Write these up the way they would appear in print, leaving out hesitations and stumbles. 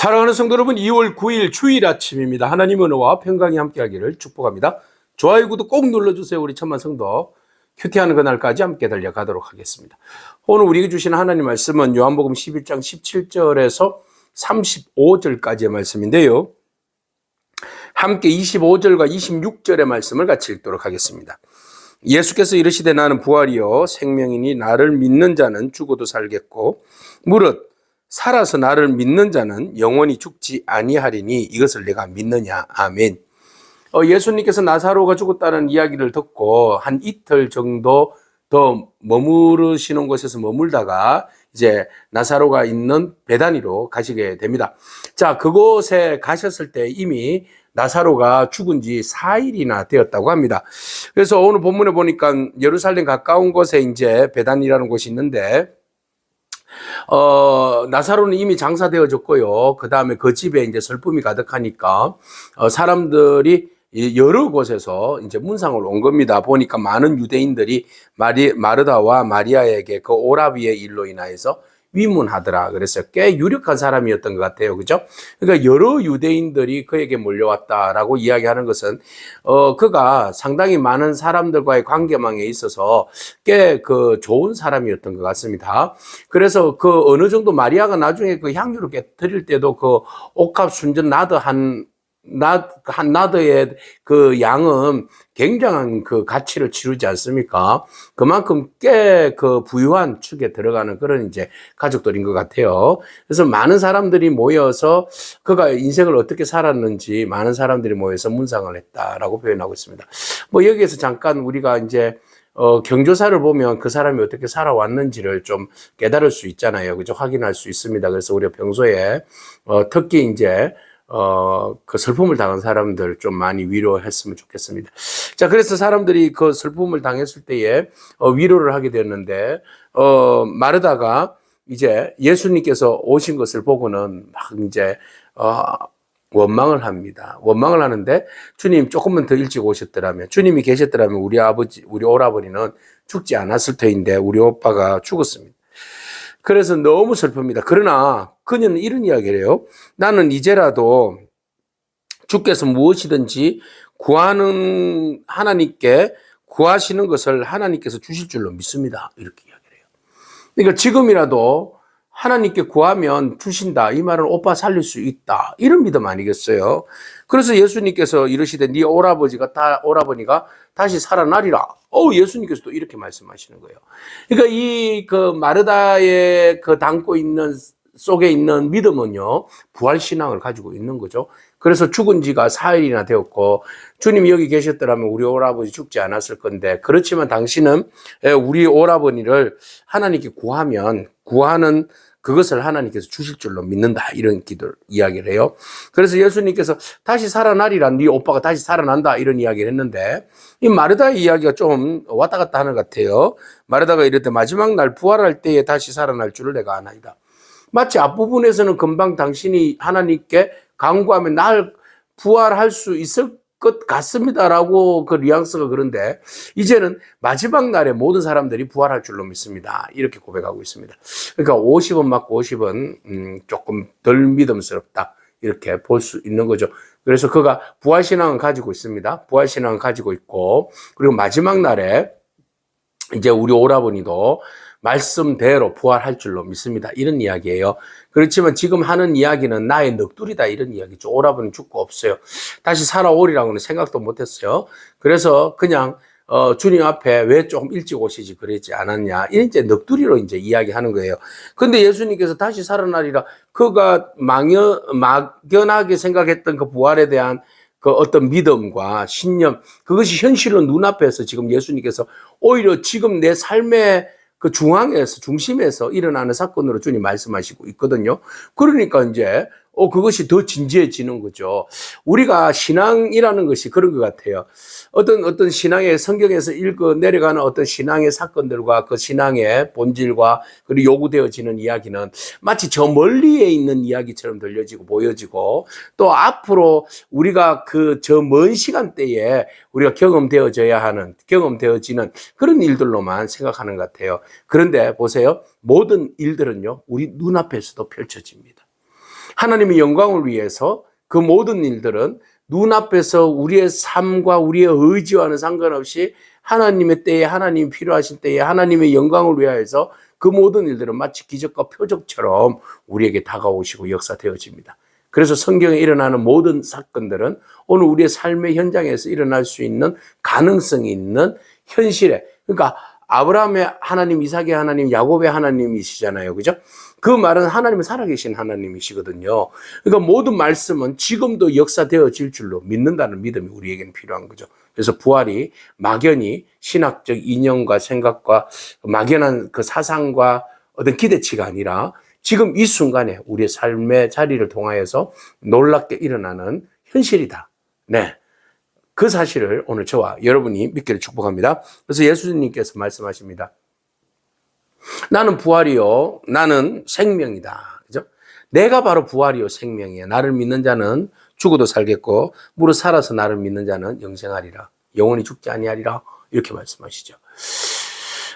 사랑하는 성도 여러분, 2월 9일 주일 아침입니다. 하나님의 은혜와 평강이 함께하기를 축복합니다. 좋아요, 구독 꼭 눌러주세요. 우리 천만 성도 큐티하는 그날까지 함께 달려가도록 하겠습니다. 오늘 우리에게 주신 하나님 말씀은 요한복음 11장 17절에서 35절까지의 말씀인데요. 함께 25절과 26절의 말씀을 같이 읽도록 하겠습니다. 예수께서 이르시되 나는 부활이요 생명이니 나를 믿는 자는 죽어도 살겠고 무릇 살아서 나를 믿는 자는 영원히 죽지 아니하리니 이것을 내가 믿느냐. 아멘. 예수님께서 나사로가 죽었다는 이야기를 듣고 한 이틀 정도 더 머무르시는 곳에서 머물다가 이제 나사로가 있는 베다니로 가시게 됩니다. 자, 그곳에 가셨을 때 이미 나사로가 죽은 지 4일이나 되었다고 합니다. 그래서 오늘 본문에 보니까 예루살렘 가까운 곳에 이제 베다니라는 곳이 있는데 나사로는 이미 장사되어졌고요. 그 다음에 그 집에 이제 슬픔이 가득하니까, 사람들이 여러 곳에서 이제 문상을 온 겁니다. 보니까 많은 유대인들이 마르다와 마리아에게 그 오라비의 일로 인하여서 위문하더라. 그래서 꽤 유력한 사람이었던 것 같아요. 그죠? 그러니까 여러 유대인들이 그에게 몰려왔다라고 이야기하는 것은, 그가 상당히 많은 사람들과의 관계망에 있어서 꽤 그 좋은 사람이었던 것 같습니다. 그래서 그 어느 정도 마리아가 나중에 그 향유를 드릴 때도 그 옥합 순전 나드 한 나드의 그 양은 굉장한 그 가치를 치르지 않습니까? 그만큼 꽤 그 부유한 축에 들어가는 그런 이제 가족들인 것 같아요. 그래서 많은 사람들이 모여서 그가 인생을 어떻게 살았는지 많은 사람들이 모여서 문상을 했다라고 표현하고 있습니다. 뭐 여기에서 잠깐 우리가 이제 경조사를 보면 그 사람이 어떻게 살아왔는지를 좀 깨달을 수 있잖아요. 그죠? 확인할 수 있습니다. 그래서 우리가 평소에 특히 이제 그 슬픔을 당한 사람들 좀 많이 위로했으면 좋겠습니다. 자, 그래서 사람들이 그 슬픔을 당했을 때에 위로를 하게 되었는데, 마르다가 이제 예수님께서 오신 것을 보고는 막 이제, 원망을 합니다. 원망을 하는데, 주님 조금만 더 일찍 오셨더라면, 주님이 계셨더라면 우리 오라버니는 죽지 않았을 터인데, 우리 오빠가 죽었습니다. 그래서 너무 슬픕니다. 그러나 그녀는 이런 이야기를 해요. 나는 이제라도 주께서 무엇이든지 구하는 하나님께 구하시는 것을 하나님께서 주실 줄로 믿습니다. 이렇게 이야기를 해요. 그러니까 지금이라도 하나님께 구하면 주신다. 이 말은 오빠 살릴 수 있다. 이런 믿음 아니겠어요? 그래서 예수님께서 이르시되 네 오라버니가 다시 살아나리라. 예수님께서도 이렇게 말씀하시는 거예요. 그러니까 이 그 마르다의 그 담고 있는 속에 있는 믿음은요, 부활 신앙을 가지고 있는 거죠. 그래서 죽은 지가 4일이나 되었고, 주님이 여기 계셨더라면 우리 오라버니 죽지 않았을 건데, 그렇지만 당신은 우리 오라버니를 하나님께 구하는 그것을 하나님께서 주실 줄로 믿는다. 이런 이야기를 해요. 그래서 예수님께서 다시 살아나리라, 네 오빠가 다시 살아난다. 이런 이야기를 했는데, 이 마르다의 이야기가 좀 왔다 갔다 하는 것 같아요. 마르다가 이럴 때 마지막 날 부활할 때에 다시 살아날 줄을 내가 아나이다. 마치 앞부분에서는 금방 당신이 하나님께 간구하면 날 부활할 수 있을 것 같습니다라고 그 뉘앙스가 그런데 이제는 마지막 날에 모든 사람들이 부활할 줄로 믿습니다. 이렇게 고백하고 있습니다. 그러니까 50원 맞고 50원 조금 덜 믿음스럽다. 이렇게 볼 수 있는 거죠. 그래서 그가 부활신앙을 가지고 있습니다. 부활신앙을 가지고 있고 그리고 마지막 날에 이제 우리 오라버니도 말씀대로 부활할 줄로 믿습니다. 이런 이야기예요. 그렇지만 지금 하는 이야기는 나의 넋두리다 이런 이야기죠. 오라버니 죽고 없어요. 다시 살아오리라고는 생각도 못했어요. 그래서 그냥 주님 앞에 왜 조금 일찍 오시지 그러지 않았냐. 이제 넋두리로 이제 이야기하는 거예요. 근데 예수님께서 다시 살아나리라. 그가 막연하게 생각했던 그 부활에 대한 그 어떤 믿음과 신념, 그것이 현실로 눈앞에서 지금 예수님께서 오히려 지금 내 삶의 그 중심에서 일어나는 사건으로 주님 말씀하시고 있거든요. 그러니까 이제 그것이 더 진지해지는 거죠. 우리가 신앙이라는 것이 그런 것 같아요. 어떤 신앙의 성경에서 읽어 내려가는 어떤 신앙의 사건들과 그 신앙의 본질과 그리고 요구되어지는 이야기는 마치 저 멀리에 있는 이야기처럼 들려지고 보여지고 또 앞으로 우리가 그 저 먼 시간대에 우리가 경험되어지는 그런 일들로만 생각하는 것 같아요. 그런데 보세요. 모든 일들은요, 우리 눈앞에서도 펼쳐집니다. 하나님의 영광을 위해서 그 모든 일들은 눈앞에서 우리의 삶과 우리의 의지와는 상관없이 하나님의 때에, 하나님이 필요하신 때에 하나님의 영광을 위하여서 그 모든 일들은 마치 기적과 표적처럼 우리에게 다가오시고 역사되어집니다. 그래서 성경에 일어나는 모든 사건들은 오늘 우리의 삶의 현장에서 일어날 수 있는 가능성이 있는 현실에, 그러니까 아브라함의 하나님, 이삭의 하나님, 야곱의 하나님이시잖아요. 그죠? 그 말은 하나님은 살아계신 하나님이시거든요. 그러니까 모든 말씀은 지금도 역사되어질 줄로 믿는다는 믿음이 우리에게는 필요한 거죠. 그래서 부활이 막연히 신학적 이념과 생각과 막연한 그 사상과 어떤 기대치가 아니라 지금 이 순간에 우리의 삶의 자리를 통하여서 놀랍게 일어나는 현실이다. 네. 그 사실을 오늘 저와 여러분이 믿기를 축복합니다. 그래서 예수님께서 말씀하십니다. 나는 부활이요, 나는 생명이다. 그죠? 내가 바로 부활이요, 생명이야. 나를 믿는 자는 죽어도 살겠고, 무릇 살아서 나를 믿는 자는 영생하리라. 영원히 죽지 아니하리라. 이렇게 말씀하시죠.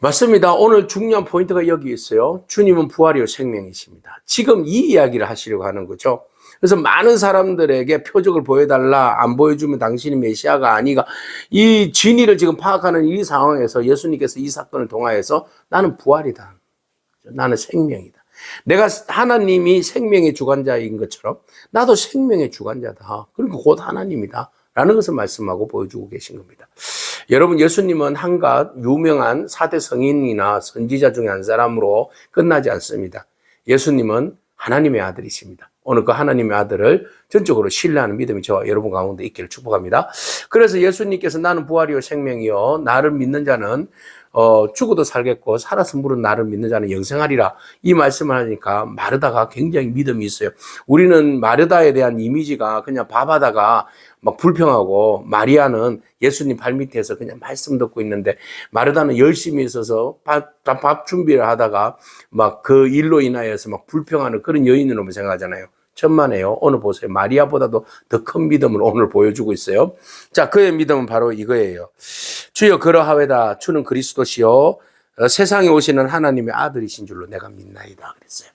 맞습니다. 오늘 중요한 포인트가 여기 있어요. 주님은 부활이요, 생명이십니다. 지금 이 이야기를 하시려고 하는 거죠. 그래서 많은 사람들에게 표적을 보여달라, 안 보여주면 당신이 메시아가 아니가, 이 진리를 지금 파악하는 이 상황에서 예수님께서 이 사건을 통하여서 나는 부활이다. 나는 생명이다. 내가 하나님이 생명의 주관자인 것처럼 나도 생명의 주관자다. 그러니까 곧 하나님이다. 라는 것을 말씀하고 보여주고 계신 겁니다. 여러분, 예수님은 한갓 유명한 4대 성인이나 선지자 중에 한 사람으로 끝나지 않습니다. 예수님은 하나님의 아들이십니다. 오늘 그 하나님의 아들을 전적으로 신뢰하는 믿음이 저와 여러분 가운데 있기를 축복합니다. 그래서 예수님께서 나는 부활이요 생명이요 나를 믿는 자는 죽어도 살겠고 살아서 무릇 나를 믿는 자는 영생하리라, 이 말씀을 하니까 마르다가 굉장히 믿음이 있어요. 우리는 마르다에 대한 이미지가 그냥 밥하다가 막 불평하고, 마리아는 예수님 발밑에서 그냥 말씀 듣고 있는데, 마르다는 열심히 있어서 밥 준비를 하다가 막 그 일로 인하여서 막 불평하는 그런 여인으로 생각하잖아요. 천만에요. 오늘 보세요. 마리아보다도 더 큰 믿음을 오늘 보여주고 있어요. 자, 그의 믿음은 바로 이거예요. 주여 그러하외다. 주는 그리스도시요 세상에 오시는 하나님의 아들이신 줄로 내가 믿나이다. 그랬어요.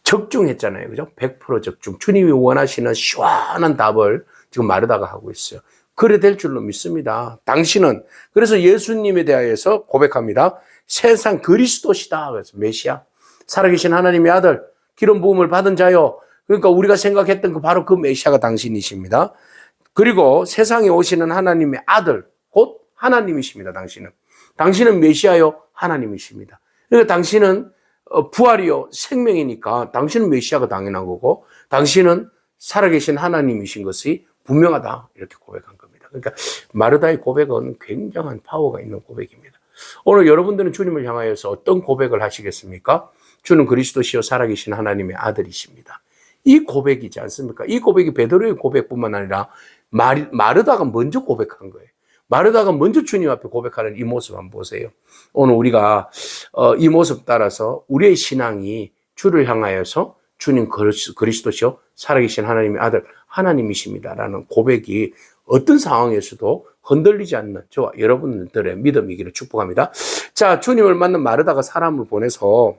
적중했잖아요. 그죠? 100% 적중. 주님이 원하시는 시원한 답을 지금 마르다가 하고 있어요. 그래 될 줄로 믿습니다. 당신은, 그래서 예수님에 대하여서 고백합니다. 세상 그리스도시다. 그래서 메시아, 살아계신 하나님의 아들, 기름 부음을 받은 자요. 그러니까 우리가 생각했던 그 바로 그 메시아가 당신이십니다. 그리고 세상에 오시는 하나님의 아들, 곧 하나님이십니다. 당신은 메시아요, 하나님이십니다. 그러니까 당신은 부활이요 생명이니까 당신은 메시아가 당연한 거고, 당신은 살아계신 하나님이신 것이 분명하다. 이렇게 고백한 겁니다. 그러니까 마르다의 고백은 굉장한 파워가 있는 고백입니다. 오늘 여러분들은 주님을 향하여서 어떤 고백을 하시겠습니까? 주는 그리스도시요 살아계신 하나님의 아들이십니다. 이 고백이지 않습니까? 이 고백이 베드로의 고백뿐만 아니라 마르다가 먼저 고백한 거예요. 마르다가 먼저 주님 앞에 고백하는 이 모습 한번 보세요. 오늘 우리가 이 모습 따라서 우리의 신앙이 주를 향하여서 주님 그리스도시요 살아계신 하나님의 아들 하나님이십니다라는 고백이 어떤 상황에서도 흔들리지 않는 저와 여러분들의 믿음이기를 축복합니다. 자, 주님을 만난 마르다가 사람을 보내서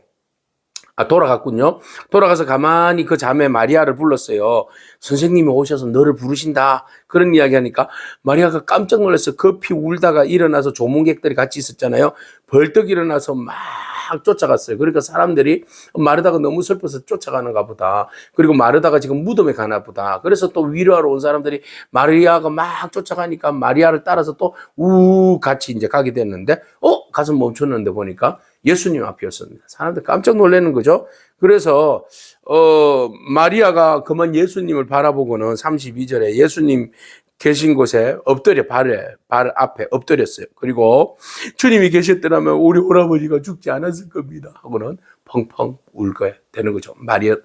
돌아갔군요. 돌아가서 가만히 그 자매 마리아를 불렀어요. 선생님이 오셔서 너를 부르신다. 그런 이야기 하니까 마리아가 깜짝 놀라서 급히 울다가 일어나서 조문객들이 같이 있었잖아요. 벌떡 일어나서 막 쫓아갔어요. 그러니까 사람들이 마르다가 너무 슬퍼서 쫓아가는가 보다. 그리고 마르다가 지금 무덤에 가나 보다. 그래서 또 위로하러 온 사람들이 마리아가 막 쫓아가니까 마리아를 따라서 또 같이 이제 가게 됐는데 가서 멈췄는데 보니까 예수님 앞이었습니다. 사람들 깜짝 놀라는 거죠. 그래서 마리아가 그만 예수님을 바라보고는 32절에 예수님 계신 곳에 엎드려 발 앞에 엎드렸어요. 그리고 주님이 계셨더라면 우리 오라버니가 죽지 않았을 겁니다 하고는 펑펑 울게 되는 거죠.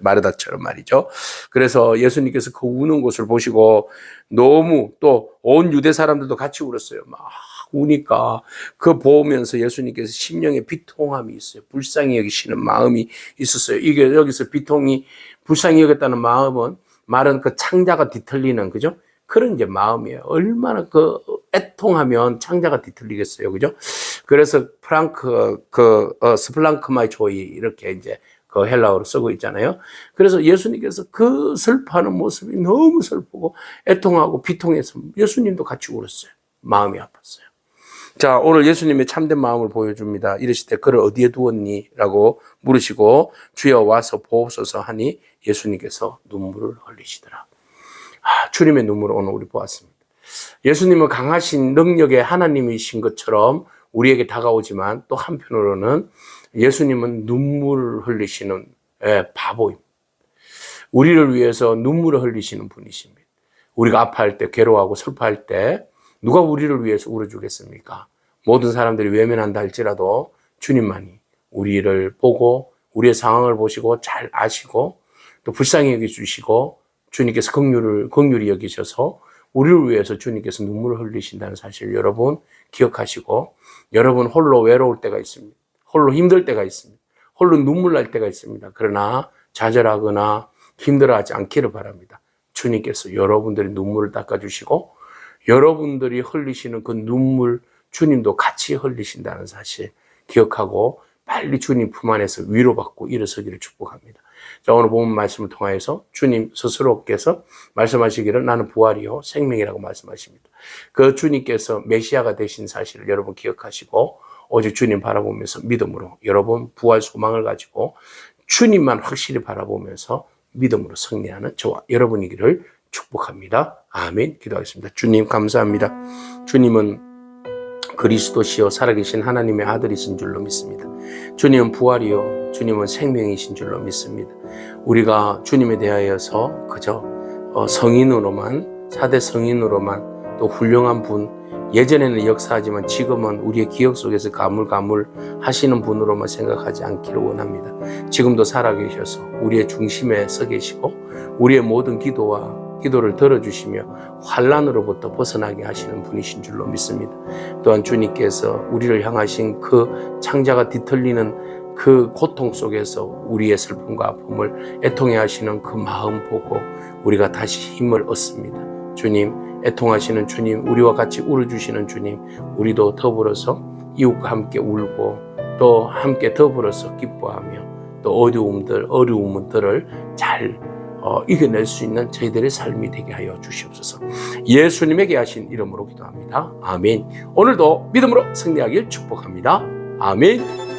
마르다처럼 말이죠. 그래서 예수님께서 그 우는 곳을 보시고 너무 또 온 유대 사람들도 같이 울었어요. 막 우니까 그 보면서 예수님께서 심령에 비통함이 있어요. 불쌍히 여기시는 마음이 있었어요. 이게 여기서 불쌍히 여겼다는 마음은 말은 그 창자가 뒤틀리는, 그죠? 그런 이제 마음이에요. 얼마나 애통하면 창자가 뒤틀리겠어요. 그죠? 그래서 스플랑크마이 조이 이렇게 이제 그 헬라어로 쓰고 있잖아요. 그래서 예수님께서 그 슬퍼하는 모습이 너무 슬프고 애통하고 비통해서 예수님도 같이 울었어요. 마음이 아팠어요. 자, 오늘 예수님의 참된 마음을 보여줍니다. 이르실 때 그를 어디에 두었니? 라고 물으시고 주여 와서 보옵소서 하니 예수님께서 눈물을 흘리시더라. 주님의 눈물을 오늘 우리 보았습니다. 예수님은 강하신 능력의 하나님이신 것처럼 우리에게 다가오지만 또 한편으로는 예수님은 눈물을 흘리시는 바보입니다. 우리를 위해서 눈물을 흘리시는 분이십니다. 우리가 아파할 때, 괴로워하고 슬퍼할 때 누가 우리를 위해서 울어주겠습니까? 모든 사람들이 외면한다 할지라도 주님만이 우리를 보고 우리의 상황을 보시고 잘 아시고 또 불쌍히 여겨주시고 주님께서 긍휼히 여기셔서 우리를 위해서 주님께서 눈물을 흘리신다는 사실을 여러분 기억하시고, 여러분 홀로 외로울 때가 있습니다. 홀로 힘들 때가 있습니다. 홀로 눈물 날 때가 있습니다. 그러나 좌절하거나 힘들어하지 않기를 바랍니다. 주님께서 여러분들의 눈물을 닦아주시고 여러분들이 흘리시는 그 눈물 주님도 같이 흘리신다는 사실 기억하고 빨리 주님 품 안에서 위로받고 일어서기를 축복합니다. 자, 오늘 본 말씀을 통하여서 주님 스스로께서 말씀하시기를 나는 부활이요 생명이라고 말씀하십니다. 그 주님께서 메시아가 되신 사실을 여러분 기억하시고 오직 주님 바라보면서 믿음으로 여러분 부활 소망을 가지고 주님만 확실히 바라보면서 믿음으로 승리하는 저와 여러분이기를 축복합니다. 아멘. 기도하겠습니다. 주님 감사합니다. 주님은 그리스도시요 살아계신 하나님의 아들이신 줄로 믿습니다. 주님은 부활이요 주님은 생명이신 줄로 믿습니다. 우리가 주님에 대하여서 그저 성인으로만 4대 성인으로만 또 훌륭한 분, 예전에는 역사하지만 지금은 우리의 기억 속에서 가물가물 하시는 분으로만 생각하지 않기를 원합니다. 지금도 살아계셔서 우리의 중심에 서 계시고 우리의 모든 기도를 들어주시며 환난으로부터 벗어나게 하시는 분이신 줄로 믿습니다. 또한 주님께서 우리를 향하신 그 창자가 뒤틀리는 그 고통 속에서 우리의 슬픔과 아픔을 애통해 하시는 그 마음 보고 우리가 다시 힘을 얻습니다. 주님, 애통하시는 주님, 우리와 같이 울어주시는 주님, 우리도 더불어서 이웃과 함께 울고 또 함께 더불어서 기뻐하며 또 어려움들을 잘 이겨낼 수 있는 저희들의 삶이 되게 하여 주시옵소서. 예수님에게 하신 이름으로 기도합니다. 아멘. 오늘도 믿음으로 승리하길 축복합니다. 아멘.